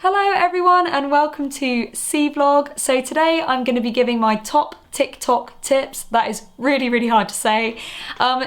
Hello everyone and welcome to CVLOG. So today I'm going to be giving my top TikTok tips. That is really hard to say.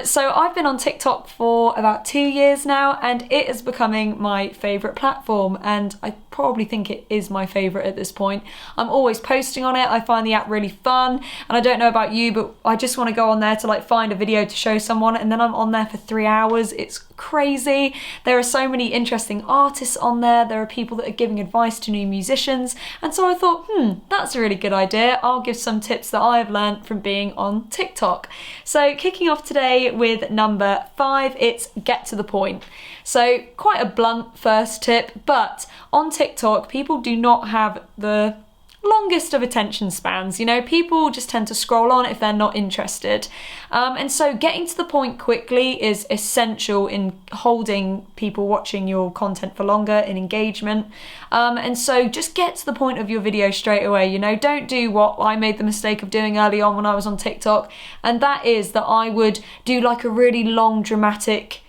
So I've been on TikTok for about 2 years now and it is becoming my favourite platform, and I probably think it is my favourite at this point. I'm always posting on it. I find the app really fun, and I don't know about you, but I just want to go on there to find a video to show someone, and then I'm on there for 3 hours. It's crazy. There are so many interesting artists on there. There are people that are giving advice to new musicians, and so I thought, that's a really good idea. I'll give some tips that I've learned from being on TikTok. So kicking off today with number 5, it's get to the point. So quite a blunt first tip, but on TikTok people do not have the longest of attention spans. People just tend to scroll on if they're not interested. And so getting to the point quickly is essential in holding people watching your content for longer in engagement. And so just get to the point of your video straight away. Don't do what I made the mistake of doing early on when I was on TikTok. And that is that I would do a really long dramatic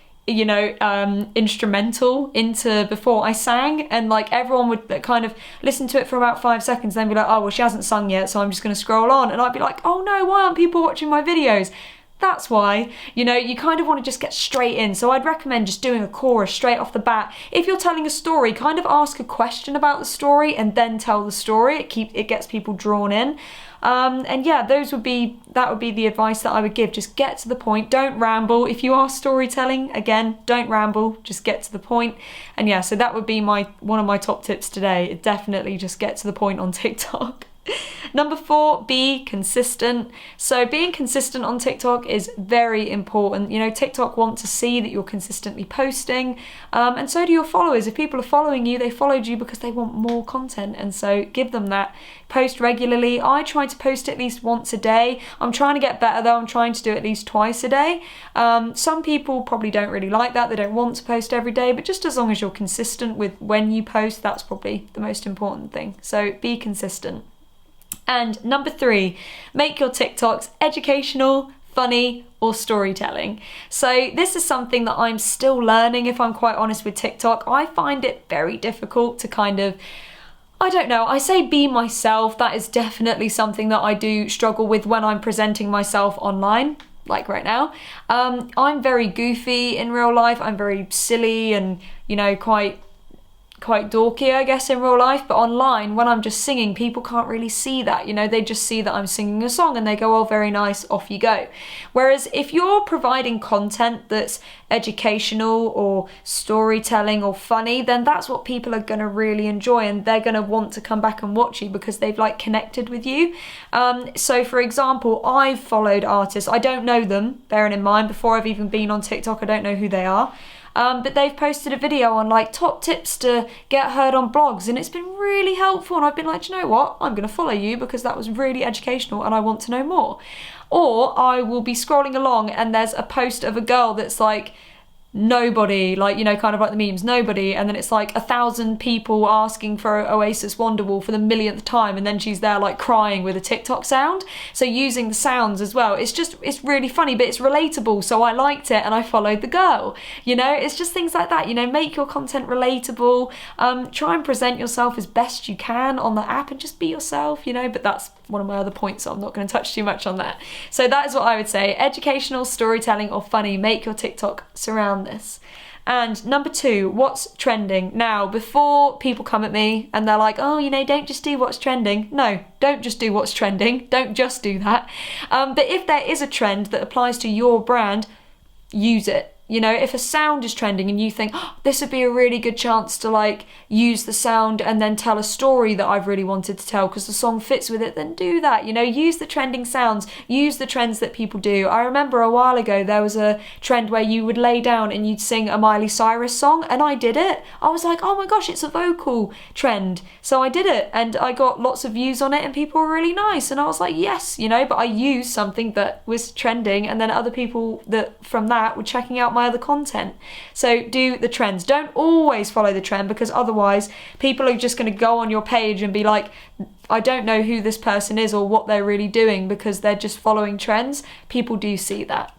instrumental into before I sang, and everyone would kind of listen to it for about 5 seconds, then be like, oh well, she hasn't sung yet, so I'm just going to scroll on, and I'd be like, oh no, why aren't people watching my videos? That's why. You kind of want to just get straight in. So I'd recommend just doing a chorus straight off the bat. If you're telling a story, kind of ask a question about the story and then tell the story. It gets people drawn in. And yeah, that would be the advice that I would give. Just get to the point. Don't ramble. If you are storytelling, again, don't ramble. Just get to the point. And yeah, so that would be one of my top tips today. Definitely just get to the point on TikTok. Number 4, be consistent. So being consistent on TikTok is very important. TikTok want to see that you're consistently posting, and so do your followers. If people are following you, they followed you because they want more content, and so give them that. Post regularly. I try to post at least once a day. I'm trying to get better though. I'm trying to do at least twice a day. Some people probably don't really like that. They don't want to post every day, but just as long as you're consistent with when you post, that's probably the most important thing. So be consistent. And number 3, make your TikToks educational, funny, or storytelling. So this is something that I'm still learning, if I'm quite honest, with TikTok. I find it very difficult to I say be myself. That is definitely something that I do struggle with when I'm presenting myself online, like right now. I'm very goofy in real life. I'm very silly and, quite dorky, I guess, in real life, but online, when I'm just singing, people can't really see that. They just see that I'm singing a song and they go, oh, very nice, off you go. Whereas if you're providing content that's educational or storytelling or funny, then that's what people are going to really enjoy, and they're going to want to come back and watch you because they've connected with you. So for example, I've followed artists, I don't know them, bearing in mind, before I've even been on TikTok, I don't know who they are. But they've posted a video on top tips to get heard on blogs, and it's been really helpful, and I've been like, do you know what, I'm going to follow you because that was really educational and I want to know more. Or I will be scrolling along and there's a post of a girl that's nobody, kind of like the memes, nobody, and then it's 1,000 people asking for Oasis Wonderwall for the millionth time, and then she's there crying with a TikTok sound. So using the sounds as well, it's really funny, but it's relatable, so I liked it and I followed the girl. It's just things like that. Make your content relatable. Try and present yourself as best you can on the app and just be yourself, but that's one of my other points, so I'm not going to touch too much on that. So that is what I would say: educational, storytelling, or funny. Make your TikTok surround this. And number 2, what's trending? Now, before people come at me and they're like, oh, don't just do what's trending. No, don't just do what's trending. Don't just do that. But if there is a trend that applies to your brand, use it. If a sound is trending and you think, oh, this would be a really good chance to use the sound and then tell a story that I've really wanted to tell because the song fits with it, then do that. Use the trending sounds, use the trends that people do. I remember a while ago there was a trend where you would lay down and you'd sing a Miley Cyrus song, and I did it. I was like, oh my gosh, it's a vocal trend. So I did it and I got lots of views on it and people were really nice, and I was like, yes, but I used something that was trending, and then other people that from that were checking out my other content. So do the trends. Don't always follow the trend, because otherwise people are just going to go on your page and be like, I don't know who this person is or what they're really doing because they're just following trends. People do see that.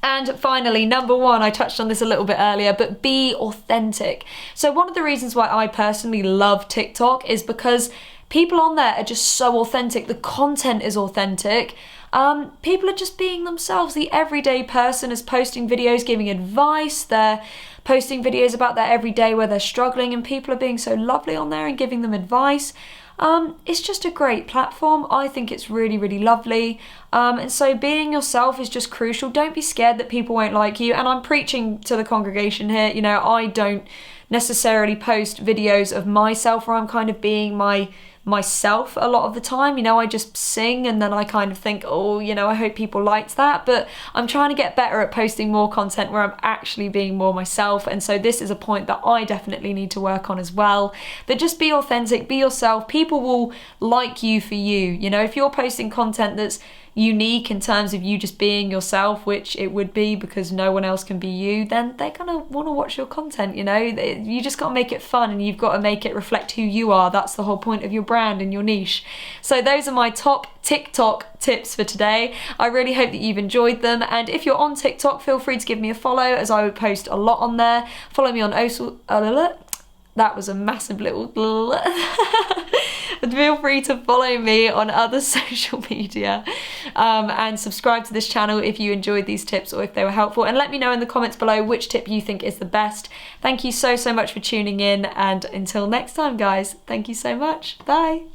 And finally, number one, I touched on this a little bit earlier, but be authentic. So one of the reasons why I personally love TikTok is because people on there are just so authentic. The content is authentic. People are just being themselves. The everyday person is posting videos, giving advice. They're posting videos about their everyday where they're struggling, and people are being so lovely on there and giving them advice. It's just a great platform. I think it's really, really lovely. And so being yourself is just crucial. Don't be scared that people won't like you. And I'm preaching to the congregation here. You know, I don't necessarily post videos of myself where I'm kind of being myself a lot of the time. You know, I just sing and then I kind of think, oh, you know, I hope people liked that. But I'm trying to get better at posting more content where I'm actually being more myself. And so this is a point that I definitely need to work on as well. But just be authentic, be yourself. People will like you for you. You know, if you're posting content that's unique in terms of you just being yourself, which it would be because no one else can be you, then they're gonna want to watch your content. You know, you just got to make it fun and you've got to make it reflect who you are. That's the whole point of your brand and your niche. So those are my top TikTok tips for today. I really hope that you've enjoyed them, and if you're on TikTok, feel free to give me a follow, as I would post a lot on there. Follow me on that was a massive little feel free to follow me on other social media, and subscribe to this channel if you enjoyed these tips or if they were helpful, and let me know in the comments below which tip you think is the best. Thank you so much for tuning in, and until next time guys, thank you so much. Bye.